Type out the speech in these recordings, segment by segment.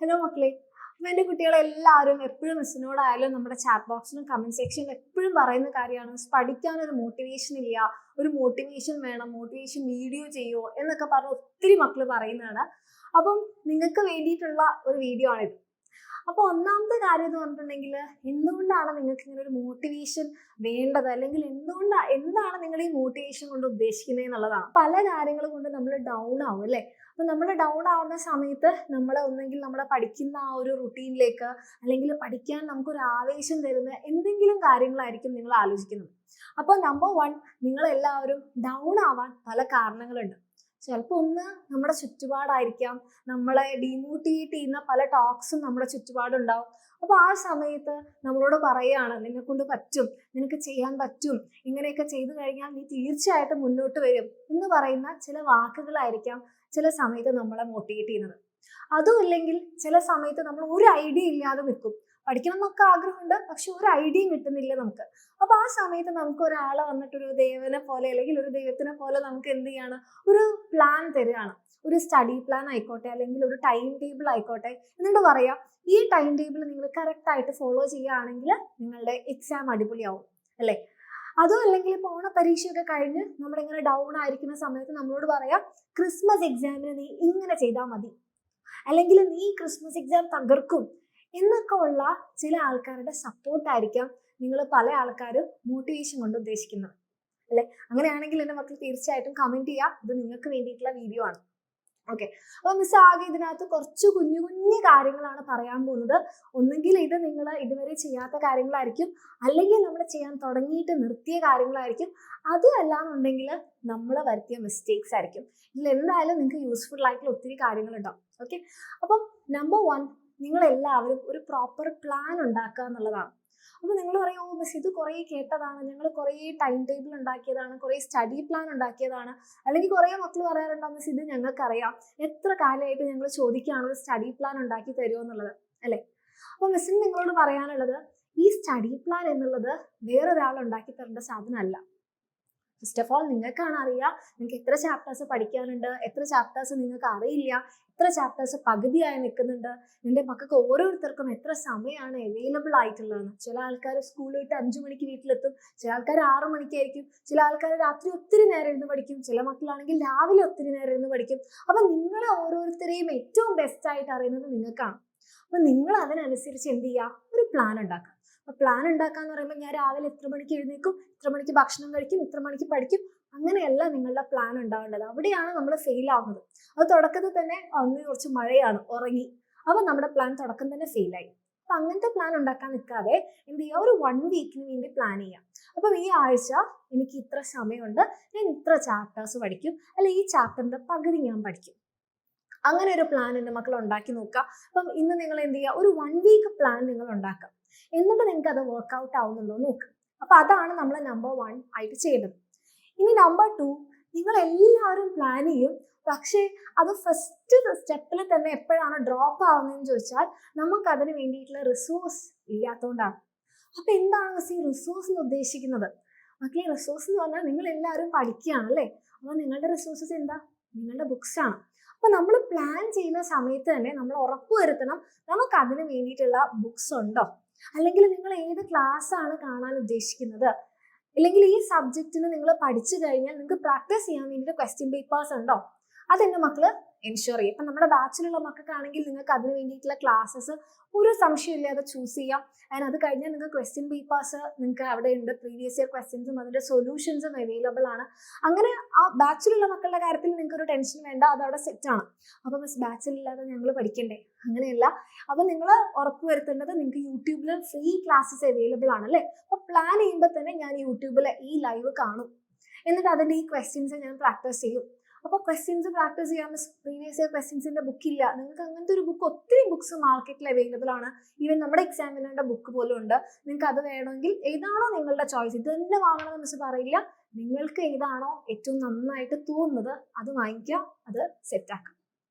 Hello മക്കളെ, അപ്പം എൻ്റെ കുട്ടികളെല്ലാവരും എപ്പോഴും മിസ്സിനോടായാലും നമ്മുടെ ചാറ്റ് ബോക്സിലും കമൻറ്റ് സെക്ഷനിലും എപ്പോഴും പറയുന്ന കാര്യമാണ് പഠിക്കാനൊരു മോട്ടിവേഷൻ ഇല്ല, ഒരു മോട്ടിവേഷൻ വേണം, മോട്ടിവേഷൻ വീഡിയോ ചെയ്യുമോ എന്നൊക്കെ പറഞ്ഞ് ഒത്തിരി മക്കൾ പറയുന്നതാണ്. അപ്പം നിങ്ങൾക്ക് വേണ്ടിയിട്ടുള്ള ഒരു വീഡിയോ ആണിത്. അപ്പോൾ ഒന്നാമത്തെ കാര്യം എന്ന് പറഞ്ഞിട്ടുണ്ടെങ്കിൽ, എന്തുകൊണ്ടാണ് നിങ്ങൾക്ക് ഇങ്ങനെ ഒരു മോട്ടിവേഷൻ വേണ്ടത്, അല്ലെങ്കിൽ എന്താണ് നിങ്ങൾ ഈ മോട്ടിവേഷൻ കൊണ്ട് ഉദ്ദേശിക്കുന്നത് എന്നുള്ളതാണ്. പല കാര്യങ്ങൾ കൊണ്ട് നമ്മൾ ഡൗൺ ആവും അല്ലേ. അപ്പം നമ്മൾ ഡൗൺ ആവുന്ന സമയത്ത് നമ്മൾ ഒന്നെങ്കിൽ നമ്മുടെ പഠിക്കുന്ന ആ ഒരു റുട്ടീനിലേക്ക്, അല്ലെങ്കിൽ പഠിക്കാൻ നമുക്കൊരു ആവേശം തരുന്ന എന്തെങ്കിലും കാര്യങ്ങളായിരിക്കും നിങ്ങൾ ആലോചിക്കുന്നത്. അപ്പോൾ നമ്പർ 1, നിങ്ങളെല്ലാവരും ഡൗൺ ആവാൻ പല കാരണങ്ങളുണ്ട്. ചിലപ്പോൾ ഒന്ന് നമ്മുടെ ചുറ്റുപാടായിരിക്കാം, നമ്മളെ ഡീമോട്ടിവേറ്റ് ചെയ്യുന്ന പല ടോക്സും നമ്മുടെ ചുറ്റുപാടുണ്ടാവും. അപ്പോൾ ആ സമയത്ത് നമ്മളോട് പറയുകയാണ്, നിന്നെ കൊണ്ട് പറ്റും, നിനക്ക് ചെയ്യാൻ പറ്റും, ഇങ്ങനെയൊക്കെ ചെയ്തു കഴിഞ്ഞാൽ നീ തീർച്ചയായിട്ടും മുന്നോട്ട് വരും എന്ന് പറയുന്ന ചില വാക്കുകളായിരിക്കാം ചില സമയത്ത് നമ്മളെ മോട്ടിവേറ്റ് ചെയ്യുന്നത്. അതുമില്ലെങ്കിൽ ചില സമയത്ത് നമ്മൾ ഒരു ഐഡിയ ഇല്ലാതെ നിൽക്കും. പഠിക്കണം എന്നൊക്കെ ആഗ്രഹമുണ്ട്, പക്ഷെ ഒരു ഐഡിയയും കിട്ടുന്നില്ല നമുക്ക്. അപ്പൊ ആ സമയത്ത് നമുക്ക് ഒരാളെ വന്നിട്ടൊരു ദേവനെ പോലെ അല്ലെങ്കിൽ ഒരു ദൈവത്തിനെ പോലെ നമുക്ക് എന്ത് ചെയ്യാണ്, ഒരു പ്ലാൻ തരികയാണ്. ഒരു സ്റ്റഡി പ്ലാൻ ആയിക്കോട്ടെ, അല്ലെങ്കിൽ ഒരു ടൈം ടേബിൾ ആയിക്കോട്ടെ. എന്നിട്ട് പറയാം, ഈ ടൈം ടേബിൾ നിങ്ങൾ കറക്റ്റ് ആയിട്ട് ഫോളോ ചെയ്യുകയാണെങ്കിൽ നിങ്ങളുടെ എക്സാം അടിപൊളിയാവും അല്ലേ. അതും അല്ലെങ്കിൽ ഇപ്പോൾ ഓണപരീക്ഷയൊക്കെ കഴിഞ്ഞ് നമ്മളിങ്ങനെ ഡൗൺ ആയിരിക്കുന്ന സമയത്ത് നമ്മളോട് പറയാം, ക്രിസ്മസ് എക്സാമിന് നീ ഇങ്ങനെ ചെയ്താൽ മതി, അല്ലെങ്കിൽ നീ ക്രിസ്മസ് എക്സാം തകർക്കും എന്നൊക്കെ ഉള്ള ചില ആൾക്കാരുടെ സപ്പോർട്ടായിരിക്കാം നിങ്ങൾ പല ആൾക്കാരും മോട്ടിവേഷൻ കൊണ്ട് ഉദ്ദേശിക്കുന്നത് അല്ലെ. അങ്ങനെയാണെങ്കിൽ എൻ്റെ മക്കൾ തീർച്ചയായിട്ടും കമന്റ് ചെയ്യുക, ഇത് നിങ്ങൾക്ക് വേണ്ടിയിട്ടുള്ള വീഡിയോ ആണ്. ഓക്കെ, അപ്പോൾ മിസ് ആകെ ഇതിനകത്ത് കുറച്ച് കുഞ്ഞു കുഞ്ഞു കാര്യങ്ങളാണ് പറയാൻ പോകുന്നത്. ഒന്നുകിൽ ഇത് നിങ്ങൾ ഇതുവരെ ചെയ്യാത്ത കാര്യങ്ങളായിരിക്കും, അല്ലെങ്കിൽ നമ്മൾ ചെയ്യാൻ തുടങ്ങിയിട്ട് നിർത്തിയ കാര്യങ്ങളായിരിക്കും. അതും അല്ലാന്നുണ്ടെങ്കിൽ നമ്മൾ വരുത്തിയ മിസ്റ്റേക്സ് ആയിരിക്കും. ഇതിൽ എന്തായാലും നിങ്ങൾക്ക് യൂസ്ഫുൾ ആയിട്ടുള്ള ഒത്തിരി കാര്യങ്ങളുണ്ടാവും. ഓക്കെ, അപ്പം നമ്പർ 1, നിങ്ങളെല്ലാവരും ഒരു പ്രോപ്പർ പ്ലാൻ ഉണ്ടാക്കുക എന്നുള്ളതാണ്. അപ്പോൾ നിങ്ങൾ പറയും, ഓ മിസ് ഇത് കുറേ കേട്ടതാണ്, ഞങ്ങൾ കുറേ ടൈം ടേബിൾ ഉണ്ടാക്കിയതാണ്, കുറേ സ്റ്റഡി പ്ലാൻ ഉണ്ടാക്കിയതാണ്, അല്ലെങ്കിൽ കുറേ മക്കൾ പറയാറുണ്ടോ മിസ് ഇത് ഞങ്ങൾക്കറിയാം, എത്ര കാലമായിട്ട് ഞങ്ങൾ ചോദിക്കുകയാണ് ഒരു സ്റ്റഡി പ്ലാൻ ഉണ്ടാക്കി തരുമോ എന്നുള്ളത് അല്ലേ. അപ്പോൾ മിസ്സിന് നിങ്ങളോട് പറയാനുള്ളത്, ഈ സ്റ്റഡി പ്ലാൻ എന്നുള്ളത് വേറൊരാൾ ഉണ്ടാക്കി തരേണ്ട സാധനമല്ല. ഫസ്റ്റ് ഓഫ് ഓൾ നിങ്ങൾക്കാണ് അറിയുക നിങ്ങൾക്ക് എത്ര ചാപ്റ്റേഴ്സ് പഠിക്കാനുണ്ട്, എത്ര ചാപ്റ്റേഴ്സ് നിങ്ങൾക്ക് അറിയില്ല, എത്ര ചാപ്റ്റേഴ്സ് പകുതിയായി നിൽക്കുന്നുണ്ട്, നിന്റെ മക്കൾക്ക് ഓരോരുത്തർക്കും എത്ര സമയമാണ് അവൈലബിൾ ആയിട്ടുള്ളതെന്ന്. ചില ആൾക്കാർ സ്കൂളിൽ വിട്ട് 5 മണിക്ക് വീട്ടിലെത്തും, ചില ആൾക്കാർ 6 മണിക്കായിരിക്കും, ചില ആൾക്കാർ രാത്രി ഒത്തിരി നേരം ഇരുന്ന് പഠിക്കും, ചില മക്കളാണെങ്കിൽ രാവിലെ ഒത്തിരി നേരം ഇരുന്ന് പഠിക്കും. അപ്പം നിങ്ങളെ ഓരോരുത്തരെയും ഏറ്റവും ബെസ്റ്റ് ആയിട്ട് അറിയുന്നത് നിങ്ങൾക്കാണ്. അപ്പം നിങ്ങൾ അതിനനുസരിച്ച് എന്ത് ചെയ്യുക, ഒരു പ്ലാൻ ഉണ്ടാക്കുക. അപ്പോൾ പ്ലാൻ ഉണ്ടാക്കാന്ന് പറയുമ്പോൾ ഞാൻ രാവിലെ എത്ര മണിക്ക് എഴുന്നേക്കും, ഇത്ര മണിക്ക് ഭക്ഷണം കഴിക്കും, ഇത്ര മണിക്ക് പഠിക്കും, അങ്ങനെയല്ല നിങ്ങളുടെ പ്ലാൻ ഉണ്ടാവേണ്ടത്. അവിടെയാണ് നമ്മൾ ഫെയിൽ ആവുന്നത്. അത് തുടക്കത്തിൽ തന്നെ അന്ന് കുറച്ച് മഴയാണ്, ഉറങ്ങി, അപ്പം നമ്മുടെ പ്ലാൻ തുടക്കം തന്നെ ഫെയിലായി. അപ്പം അങ്ങനത്തെ പ്ലാൻ ഉണ്ടാക്കാൻ നിൽക്കാതെ എന്ത് ചെയ്യുക, ഒരു 1 വീക്കിന് വേണ്ടി പ്ലാൻ ചെയ്യാം. അപ്പം ഈ ആഴ്ച എനിക്ക് ഇത്ര സമയമുണ്ട്, ഞാൻ ഇത്ര ചാപ്റ്റേഴ്സ് പഠിക്കും, അല്ലെ ഈ ചാപ്റ്ററിൻ്റെ പകുതി ഞാൻ പഠിക്കും. അങ്ങനെ ഒരു പ്ലാൻ എൻ്റെ മക്കൾ ഉണ്ടാക്കി നോക്കുക. അപ്പം ഇന്ന് നിങ്ങൾ എന്ത് ചെയ്യുക, ഒരു 1 വീക്ക് പ്ലാൻ നിങ്ങൾ ഉണ്ടാക്കുക. എന്നിട്ട് നിങ്ങൾക്ക് അത് വർക്ക്ഔട്ട് ആവുന്നുണ്ടോ നോക്കുക. അപ്പൊ അതാണ് നമ്മൾ നമ്പർ 1 ആയിട്ട് ചെയ്യേണ്ടത്. ഇനി നമ്പർ 2, നിങ്ങൾ എല്ലാവരും പ്ലാൻ ചെയ്യും, പക്ഷേ അത് ഫസ്റ്റ് സ്റ്റെപ്പിൽ തന്നെ എപ്പോഴാണ് ഡ്രോപ്പ് ആവുന്നതെന്ന് ചോദിച്ചാൽ നമുക്ക് അതിന് വേണ്ടിയിട്ടുള്ള റിസോഴ്സ് ഇല്ലാത്തതുകൊണ്ടാണ്. അപ്പൊ എന്താണ് ഈ റിസോഴ്സ് എന്ന് ഉദ്ദേശിക്കുന്നത്? മക്കളെ, റിസോഴ്സ് എന്ന് പറഞ്ഞാൽ നിങ്ങൾ എല്ലാവരും പഠിക്കുകയാണ് അല്ലേ. അപ്പൊ നിങ്ങളുടെ റിസോഴ്സസ് എന്താ, നിങ്ങളുടെ ബുക്സ് ആണ്. അപ്പൊ നമ്മൾ പ്ലാൻ ചെയ്യുന്ന സമയത്ത് തന്നെ നമ്മൾ ഉറപ്പുവരുത്തണം നമുക്ക് അതിന് വേണ്ടിയിട്ടുള്ള ബുക്സ് ഉണ്ടോ, അല്ലെങ്കിൽ നിങ്ങൾ ഏത് ക്ലാസ് ആണ് കാണാൻ ഉദ്ദേശിക്കുന്നത്, അല്ലെങ്കിൽ ഈ സബ്ജക്റ്റിന് നിങ്ങൾ പഠിച്ചു കഴിഞ്ഞാൽ നിങ്ങൾക്ക് പ്രാക്ടീസ് ചെയ്യാൻ വേണ്ടിയിട്ട് ക്വസ്റ്റ്യൻ പേപ്പേഴ്സ് ഉണ്ടോ, അതെൻ്റെ മക്കള് എൻഷുർ ചെയ്യും. ഇപ്പം നമ്മുടെ ബാച്ചിലുള്ള മക്കൾക്കാണെങ്കിൽ നിങ്ങൾക്ക് അതിന് വേണ്ടിയിട്ടുള്ള ക്ലാസ്സസ് ഒരു സംശയമില്ലാതെ ചൂസ് ചെയ്യാം. ആൻഡ് അത് കഴിഞ്ഞാൽ നിങ്ങൾക്ക് ക്വസ്റ്റ്യൻ പേപ്പേഴ്സ് നിങ്ങൾക്ക് അവിടെ ഉണ്ട്, പ്രീവിയസ് ഇയർ ക്വസ്റ്റ്യൻസും അതിൻ്റെ സൊല്യൂഷൻസും അവൈലബിൾ ആണ്. അങ്ങനെ ആ ബാച്ചിലുള്ള മക്കളുടെ കാര്യത്തിൽ നിങ്ങൾക്ക് ഒരു ടെൻഷൻ വേണ്ട, അതവിടെ സെറ്റാണ്. അപ്പോൾ മിസ് ബാച്ചിലില്ലാതെ ഞങ്ങൾ പഠിക്കണ്ടേ, അങ്ങനെയല്ല. അപ്പോൾ നിങ്ങൾ ഉറപ്പ് വരുത്തേണ്ടത് നിങ്ങൾക്ക് യൂട്യൂബിൽ ഫ്രീ ക്ലാസ്സസ് അവൈലബിൾ ആണ് അല്ലേ. അപ്പോൾ പ്ലാൻ ചെയ്യുമ്പോൾ തന്നെ ഞാൻ യൂട്യൂബിൽ ഈ ലൈവ് കാണും, എന്നിട്ട് അതിൻ്റെ ഈ ക്വസ്റ്റ്യൻസ് ഞാൻ പ്രാക്ടീസ് ചെയ്യും. അപ്പോൾ ക്വസ്റ്റ്യൻസ് പ്രാക്ടീസ് ചെയ്യാൻ മിസ് പ്രീവിയസ് ഇയർ ക്വസ്റ്റ്യൻസിൻ്റെ ബുക്കില്ല, നിങ്ങൾക്ക് അങ്ങനത്തെ ഒരു ബുക്ക്, ഒത്തിരി ബുക്സ് മാർക്കറ്റിൽ അവൈലബിൾ ആണ്. ഈവൻ നമ്മുടെ എക്സാമിനറിൻ്റെ ബുക്ക് പോലും ഉണ്ട്. നിങ്ങൾക്ക് അത് വേണമെങ്കിൽ ഏതാണോ നിങ്ങളുടെ ചോയ്സ്, ഇത് തന്നെ വാങ്ങണമെന്ന് മിസ് പറയില്ല, നിങ്ങൾക്ക് ഏതാണോ ഏറ്റവും നന്നായിട്ട് തോന്നുന്നത് അത് വാങ്ങിക്കുക, അത് സെറ്റാക്കുക.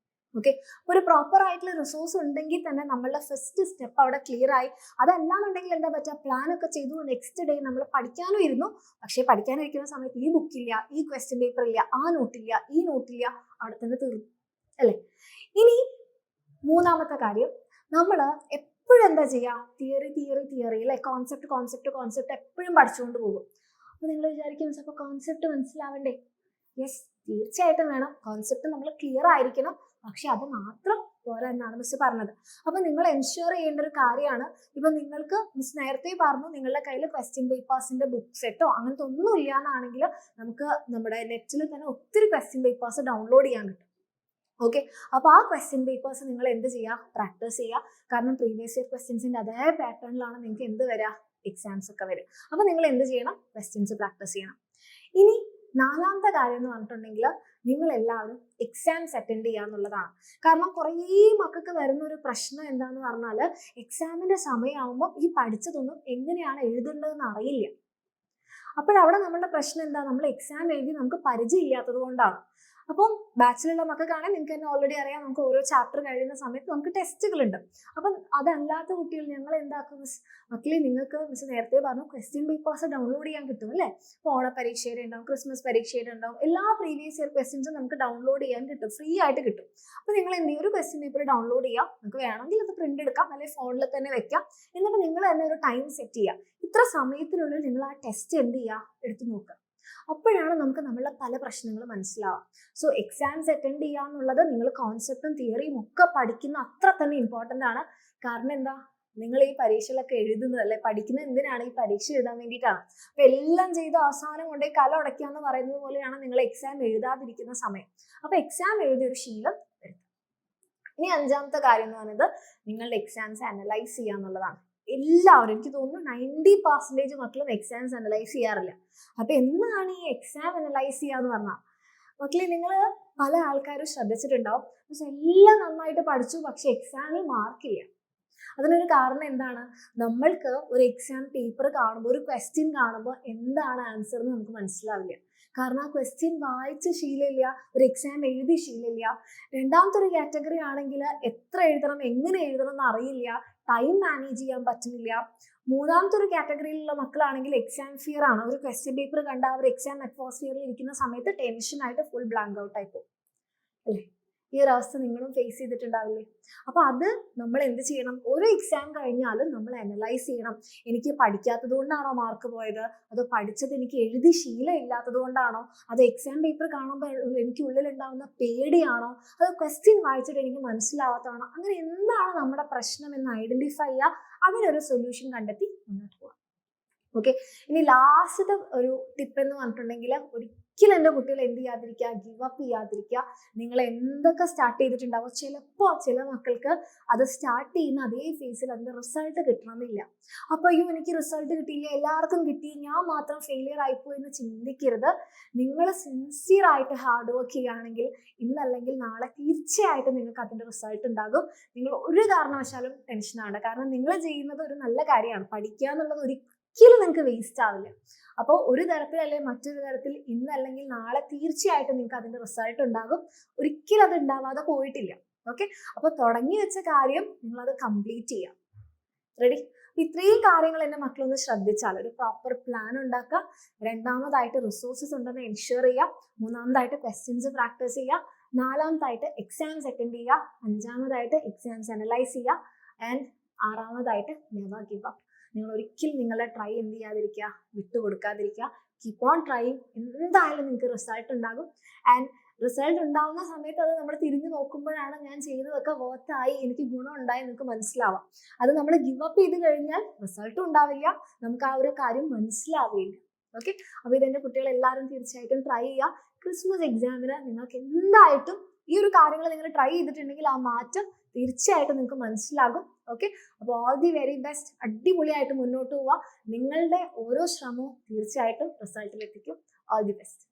ഓക്കെ, ഒരു പ്രോപ്പർ ആയിട്ടുള്ള റിസോഴ്സ് ഉണ്ടെങ്കിൽ തന്നെ നമ്മളുടെ ഫസ്റ്റ് സ്റ്റെപ്പ് അവിടെ ക്ലിയർ ആയി. അതല്ലാന്നുണ്ടെങ്കിൽ എന്താ പറ്റുക, പ്ലാൻ ഒക്കെ ചെയ്തു നെക്സ്റ്റ് ഡേ നമ്മൾ പഠിക്കാനും ഇരുന്നു, പക്ഷേ പഠിക്കാനിരിക്കുന്ന സമയത്ത് ഈ ബുക്കില്ല, ഈ ക്വസ്റ്റ്യൻ പേപ്പർ ഇല്ല, ആ നോട്ടില്ല, ഈ നോട്ടില്ല, അവിടെ തന്നെ തീർന്നു അല്ലേ. ഇനി മൂന്നാമത്തെ കാര്യം, നമ്മൾ എപ്പോഴും എന്താ ചെയ്യുക, തിയറി അല്ലെ, കോൺസെപ്റ്റ് എപ്പോഴും പഠിച്ചുകൊണ്ട് പോകും. അപ്പൊ നിങ്ങൾ വിചാരിക്കും അപ്പൊ കോൺസെപ്റ്റ് മനസ്സിലാവണ്ടേ? യെസ്, തീർച്ചയായിട്ടും വേണം. കോൺസെപ്റ്റ് നമ്മൾ ക്ലിയർ ആയിരിക്കണം. പക്ഷെ അത് മാത്രം പോരാ എന്നാണ് മിസ് പറഞ്ഞത്. അപ്പൊ നിങ്ങൾ എൻഷുർ ചെയ്യേണ്ട ഒരു കാര്യമാണ്, ഇപ്പൊ നിങ്ങൾക്ക് മിസ് നേരത്തെ പറഞ്ഞു നിങ്ങളുടെ കയ്യിൽ ക്വസ്റ്റ്യൻ പേപ്പേഴ്സിന്റെ ബുക്ക് സെറ്റോ അങ്ങനത്തെ ഒന്നും ഇല്ല എന്നാണെങ്കിൽ നമുക്ക് നമ്മുടെ നെറ്റിൽ തന്നെ ഒത്തിരി ക്വസ്റ്റ്യൻ പേപ്പേഴ്സ് ഡൗൺലോഡ് ചെയ്യാൻ കിട്ടും. ഓക്കെ, അപ്പൊ ആ ക്വസ്റ്റ്യൻ പേപ്പേഴ്സ് നിങ്ങൾ എന്ത് ചെയ്യുക, പ്രാക്ടീസ് ചെയ്യുക. കാരണം പ്രീവിയസ് ഇയർ ക്വസ്റ്റ്യൻസിന്റെ അതേ പാറ്റേണിലാണ് നിങ്ങൾക്ക് എന്ത് വരിക, എക്സാംസ് ഒക്കെ വരും. അപ്പൊ നിങ്ങൾ എന്ത് ചെയ്യണം, ക്വസ്റ്റ്യൻസ് പ്രാക്ടീസ് ചെയ്യണം. ഇനി നാലാമത്തെ കാര്യം എന്ന് പറഞ്ഞിട്ടുണ്ടെങ്കിൽ നിങ്ങൾ എല്ലാവരും എക്സാംസ് അറ്റൻഡ് ചെയ്യുക എന്നുള്ളതാണ്. കാരണം കുറേ മക്കൾക്ക് വരുന്ന ഒരു പ്രശ്നം എന്താന്ന് പറഞ്ഞാൽ, എക്സാമിന്റെ സമയമാകുമ്പോൾ ഈ പഠിച്ചതൊന്നും എങ്ങനെയാണ് എഴുതേണ്ടതെന്ന് അറിയില്ല. അപ്പോഴവിടെ നമ്മളുടെ പ്രശ്നം എന്താ, നമ്മൾ എക്സാം എഴുതി നമുക്ക് പരിചയം ഇല്ലാത്തത് കൊണ്ടാണ്. അപ്പം ബാച്ചിലുള്ള മക്കൾക്കാണെങ്കിൽ നിങ്ങൾക്ക് തന്നെ ഓൾറെഡി അറിയാം, നമുക്ക് ഓരോ ചാപ്റ്റർ കഴിയുന്ന സമയത്ത് നമുക്ക് ടെസ്റ്റുകളുണ്ട്. അപ്പം അതല്ലാത്ത കുട്ടികൾ ഞങ്ങൾ എന്താക്കും, മക്കളെ നിങ്ങൾക്ക് മിസ് നേരത്തെ പറഞ്ഞു ക്വസ്റ്റ്യൻ പേപ്പേഴ്സ് ഡൗൺലോഡ് ചെയ്യാൻ കിട്ടും അല്ലേ. ഇപ്പോൾ ഓണപരീക്ഷയുടെ ഉണ്ടാവും, ക്രിസ്മസ് പരീക്ഷയുടെ ഉണ്ടാവും, എല്ലാ പ്രീവിയസ് ഇയർ ക്വസ്റ്റ്യൻസും നമുക്ക് ഡൗൺലോഡ് ചെയ്യാൻ കിട്ടും, ഫ്രീ ആയിട്ട് കിട്ടും. അപ്പോൾ നിങ്ങൾ എന്ത് ചെയ്യും, ഒരു ക്വസ്റ്റ്യൻ പേപ്പർ ഡൗൺലോഡ് ചെയ്യാം, നമുക്ക് വേണമെങ്കിൽ അത് പ്രിന്റ് എടുക്കാം, അല്ലെങ്കിൽ ഫോണിൽ തന്നെ വെക്കാം. എന്നിട്ട് നിങ്ങൾ തന്നെ ഒരു ടൈം സെറ്റ് ചെയ്യുക, ഇത്ര സമയത്തിനുള്ളിൽ നിങ്ങൾ ആ ടെസ്റ്റ് എന്ത് ചെയ്യുക, എടുത്തു നോക്കുക. അപ്പോഴാണ് നമുക്ക് നമ്മളുടെ പല പ്രശ്നങ്ങളും മനസ്സിലാവാം. സോ എക്സാംസ് അറ്റൻഡ് ചെയ്യുക എന്നുള്ളത് നിങ്ങൾ കോൺസെപ്റ്റും തിയറിയും ഒക്കെ പഠിക്കുന്ന അത്ര തന്നെ ഇമ്പോർട്ടൻ്റ് ആണ്. കാരണം എന്താ, നിങ്ങൾ ഈ പരീക്ഷകളൊക്കെ എഴുതുന്നത് അല്ലെ, പഠിക്കുന്നത് എന്തിനാണ്, ഈ പരീക്ഷ എഴുതാൻ വേണ്ടിയിട്ടാണ്. അപ്പൊ എല്ലാം ചെയ്ത് അവസാനം കൊണ്ടേ കല ഉടയ്ക്കുക എന്ന് പറയുന്നത് പോലെയാണ് നിങ്ങൾ എക്സാം എഴുതാതിരിക്കുന്ന സമയം. അപ്പൊ എക്സാം എഴുതിയ ഒരു ശീലം വരുത്തുക. ഇനി അഞ്ചാമത്തെ കാര്യം എന്ന് പറയുന്നത് നിങ്ങളുടെ എക്സാംസ് അനലൈസ് ചെയ്യുക എന്നുള്ളതാണ്. എല്ലാവരും, എനിക്ക് തോന്നുന്നു 90% മക്കളും എക്സാംസ് അനലൈസ് ചെയ്യാറില്ല. അപ്പൊ എന്താണ് ഈ എക്സാം അനലൈസ് ചെയ്യാന്ന് പറഞ്ഞാൽ, മക്കളെ നിങ്ങൾ പല ആൾക്കാരും ശ്രദ്ധിച്ചിട്ടുണ്ടാവും, പക്ഷെ എല്ലാം നന്നായിട്ട് പഠിച്ചു പക്ഷെ എക്സാമിൽ മാർക്കില്ല. അതിനൊരു കാരണം എന്താണ്, നമ്മൾക്ക് ഒരു എക്സാം പേപ്പർ കാണുമ്പോൾ, ഒരു ക്വസ്റ്റ്യൻ കാണുമ്പോൾ എന്താണ് ആൻസർ എന്ന് നമുക്ക് മനസ്സിലാവില്ല. കാരണം ആ ക്വസ്റ്റ്യൻ വായിച്ച ശീലമില്ല, ഒരു എക്സാം എഴുതി ശീലമില്ല. രണ്ടാമത്തെ ഒരു കാറ്റഗറി ആണെങ്കിൽ എത്ര എഴുതണം, എങ്ങനെ എഴുതണം എന്ന് അറിയില്ല, ടൈം മാനേജ് ചെയ്യാൻ പറ്റുന്നില്ല. മൂന്നാമത്തെ ഒരു കാറ്റഗറിയിലുള്ള മക്കളാണെങ്കിൽ എക്സാം ഫിയർ ആണ്, ഒരു ക്വസ്റ്റ്യൻ പേപ്പർ കണ്ട അവർ എക്സാം അറ്റ്മോസ്ഫിയറിൽ ഇരിക്കുന്ന സമയത്ത് ടെൻഷനായിട്ട് ഫുൾ ബ്ലാങ്ക് ഔട്ട് ആയി പോകും അല്ലേ. ഈ ഒരു അവസ്ഥ നിങ്ങളും ഫേസ് ചെയ്തിട്ടുണ്ടാവില്ലേ. അപ്പൊ അത് നമ്മൾ എന്ത് ചെയ്യണം, ഓരോ എക്സാം കഴിഞ്ഞാലും നമ്മൾ അനലൈസ് ചെയ്യണം. എനിക്ക് പഠിക്കാത്തത് കൊണ്ടാണോ മാർക്ക് പോയത്, അതോ പഠിച്ചത് എനിക്ക് എഴുതി ശീലം ഇല്ലാത്തത് കൊണ്ടാണോ, അതോ എക്സാം പേപ്പർ കാണുമ്പോൾ എനിക്ക് ഉള്ളിലുണ്ടാവുന്ന പേടിയാണോ, അതോ ക്വസ്റ്റ്യൻ വായിച്ചിട്ട് എനിക്ക് മനസ്സിലാവാത്തതാണോ, അങ്ങനെ എന്താണ് നമ്മുടെ പ്രശ്നം എന്ന് ഐഡന്റിഫൈ ചെയ്യുക, അതിനൊരു സൊല്യൂഷൻ കണ്ടെത്തി മുന്നോട്ട് പോകാം. ഓക്കെ, ഇനി ലാസ്റ്റത്തെ ഒരു ടിപ്പ് എന്ന് പറഞ്ഞിട്ടുണ്ടെങ്കിൽ, ഒരിക്കലും എൻ്റെ കുട്ടികൾ എന്ത് ചെയ്യാതിരിക്കുക, ഗിവ് അപ്പ് ചെയ്യാതിരിക്കുക. നിങ്ങൾ എന്തൊക്കെ സ്റ്റാർട്ട് ചെയ്തിട്ടുണ്ടാവും, ചിലപ്പോൾ ചില മക്കൾക്ക് അത് സ്റ്റാർട്ട് ചെയ്യുന്ന അതേ ഫേസിൽ അതിൻ്റെ റിസൾട്ട് കിട്ടണമെന്നില്ല. അപ്പോൾ അയ്യോ എനിക്ക് റിസൾട്ട് കിട്ടിയില്ല, എല്ലാവർക്കും കിട്ടി, ഞാൻ മാത്രം ഫെയിലിയർ ആയിപ്പോയി എന്ന് ചിന്തിക്കരുത്. നിങ്ങൾ സിൻസിയർ ആയിട്ട് ഹാർഡ് വർക്ക് ചെയ്യുകയാണെങ്കിൽ ഇന്നല്ലെങ്കിൽ നാളെ തീർച്ചയായിട്ടും നിങ്ങൾക്ക് അതിൻ്റെ റിസൾട്ട് ഉണ്ടാകും. നിങ്ങൾ ഒരു കാരണവശാലും ടെൻഷൻ ആവണ്ട. കാരണം നിങ്ങൾ ചെയ്യുന്നത് ഒരു നല്ല കാര്യമാണ്, പഠിക്കുക എന്നുള്ളത് ഒരിക്കലും നിങ്ങൾക്ക് വേസ്റ്റ് ആവില്ല. അപ്പോൾ ഒരു തരത്തിൽ അല്ലെങ്കിൽ മറ്റൊരു തരത്തിൽ ഇന്നല്ലെങ്കിൽ നാളെ തീർച്ചയായിട്ടും നിങ്ങൾക്ക് അതിന്റെ റിസൾട്ട് ഉണ്ടാകും. ഒരിക്കലും അത് ഉണ്ടാവാതെ പോയിട്ടില്ല. ഓക്കെ, അപ്പൊ തുടങ്ങി വെച്ച കാര്യം നിങ്ങളത് കംപ്ലീറ്റ് ചെയ്യാം. റെഡി? ഇത്രയും കാര്യങ്ങൾ എൻ്റെ മക്കളൊന്ന് ശ്രദ്ധിച്ചാൽ ഒരു പ്രോപ്പർ പ്ലാൻ ഉണ്ടാക്കുക. രണ്ടാമതായിട്ട് റിസോഴ്സസ് ഉണ്ടെന്ന് എൻഷുർ ചെയ്യുക. മൂന്നാമതായിട്ട് ക്വസ്റ്റ്യൻസ് പ്രാക്ടീസ് ചെയ്യുക. നാലാമതായിട്ട് എക്സാംസ് അറ്റൻഡ് ചെയ്യുക. അഞ്ചാമതായിട്ട് എക്സാംസ് അനലൈസ് ചെയ്യുക. ആൻഡ് ആറാമതായിട്ട് നെവർ ഗിവ് അപ്പ്. നിങ്ങൾ ഒരിക്കലും നിങ്ങളുടെ ട്രൈ എന്ത് ചെയ്യാതിരിക്കുക, വിട്ടുകൊടുക്കാതിരിക്കുക. Keep on trying. എന്തായാലും നിങ്ങൾക്ക് റിസൾട്ട് ഉണ്ടാകും. ആൻഡ് റിസൾട്ട് ഉണ്ടാവുന്ന സമയത്ത് അത് നമ്മൾ തിരിഞ്ഞു നോക്കുമ്പോഴാണ് ഞാൻ ചെയ്തതൊക്കെ വർത്തായി, എനിക്ക് ഗുണം ഉണ്ടായി നിങ്ങൾക്ക് മനസ്സിലാവാം. അത് നമ്മൾ ഗിവ് അപ്പ് ചെയ്ത് കഴിഞ്ഞാൽ റിസൾട്ടും ഉണ്ടാവില്ല, നമുക്ക് ആ ഒരു കാര്യം മനസ്സിലാവില്ല. ഓക്കെ, അപ്പോൾ ഇതെൻ്റെ കുട്ടികൾ എല്ലാവരും തീർച്ചയായിട്ടും ട്രൈ ചെയ്യുക. ക്രിസ്മസ് എക്സാമിന് നിങ്ങൾക്ക് എന്തായിട്ടും ഈ ഒരു കാര്യങ്ങൾ നിങ്ങൾ ട്രൈ ചെയ്തിട്ടുണ്ടെങ്കിൽ ആ മാറ്റം തീർച്ചയായിട്ടും നിങ്ങൾക്ക് മനസ്സിലാകും. ഓക്കെ, അപ്പോൾ ഓൾ ദി വെരി ബെസ്റ്റ്. അടിപൊളിയായിട്ട് മുന്നോട്ട് പോവുക. നിങ്ങളുടെ ഓരോ ശ്രമവും തീർച്ചയായിട്ടും റിസൾട്ടിലെത്തിക്കും. All the best.